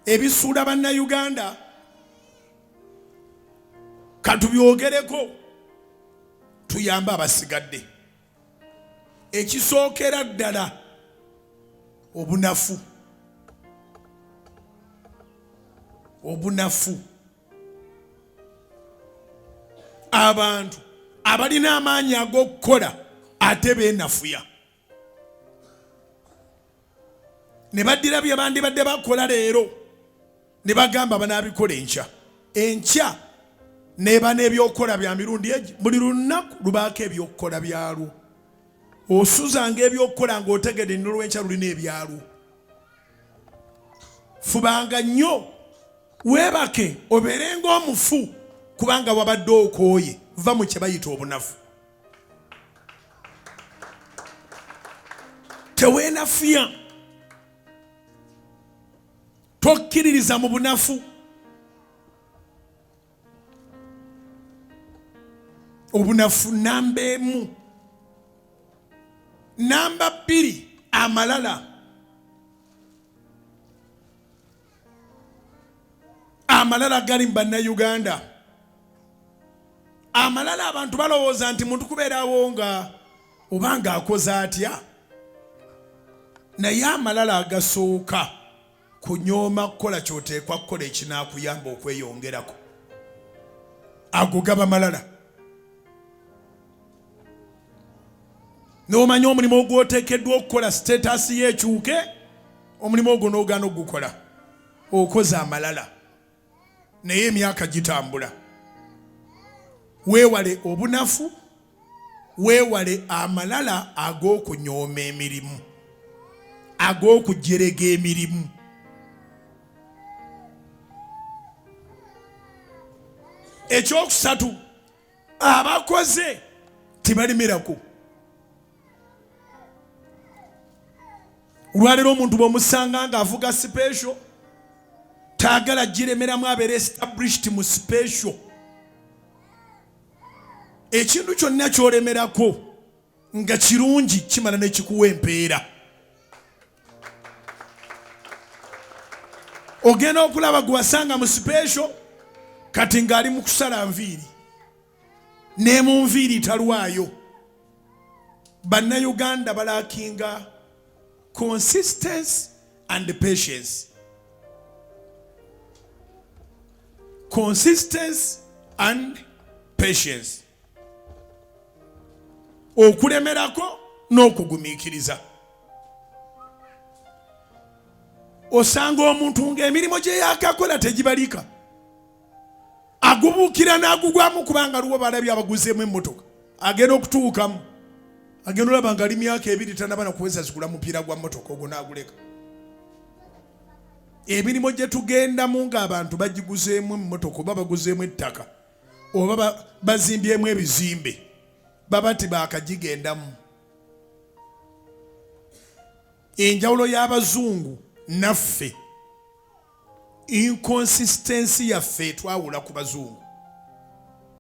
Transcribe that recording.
ebisuula bannayuganda katubyogereko tuyambe abasigadde. Ekisookera ddala obunafu. Abantu abalina amaanyi ag'okukola ate beenafuya. Ne baddira bye bandibadde bakola leero ne bagamba banaabikola enkya neba n'ebyokukola bya mirundi egi. Buli lunaku lubaako ebyokukola byalwo. Osuzanga ebyokukola ng'otegedde n'olwenkya lulina ebyalwo. Fubanga nnyo weebake obeere ng'omufu kubanga wabadde okooye. Va mu kye bayita obunafu. Teweenafuya. Tokkiririza mu bunafu. Obunafu namba emu. Namba bbiri, amalala. Amalala gali mu bannayuganda. Amalala abantu balowooza nti muntu kubeerawo nga obanga akoze atya. Naye amalala agasooka kunyooma kukola kyoteekwa kukola ekinaakuyamba okweyongerako. Ago gaba malala. N'omanya omulimu ogwoteekeddwa okukola siteetasi y'ekyuke, omulimu ogwo n'ogaana ogukola. Okoze amalala. Naye emyaka gitambula. Weewale obunafu, weewale amalala ag'okunyooma emirimu, ag'okujerega emirimu. Ekyokusatu, abakoze tibalimirako. Olwaleero omuntu bw'omusanga ng'avuga special taagala giremeramu abeere established mu special. Ekintu kyonna ky'olemerako nga kirungi kimala ne kikuwa empeera. Ogenda okulaba gwe wasanga mu special kati ng'ali mu kusala nviiri ne mu nviiri talwayo. Bannayuganda balaakinga consistency and patience. Consistency and patience. Okulemerako n'okugumiikiriza. Osanga omuntu ng'emirimu gye yaakakola tegibalika. Agubuukira n'agugwamu kubanga luwo balabye abaguzeemu emmotoka. Agenda okutuukamu. Agenda olaba nga ali myaka 2 tanaba na kuweza zigula mupiira gwa mmotoka ogwo n'aguleka. Emirimu gye tugendamu ng'abantu bagiguzeemu emmotoka oba baguzeemu ettaka oba bazimbyemu ebizimbe baba tibakagigendamu. Enjawulo y'abazungu naffe, inconsistency yaffe twawula ku bazungu.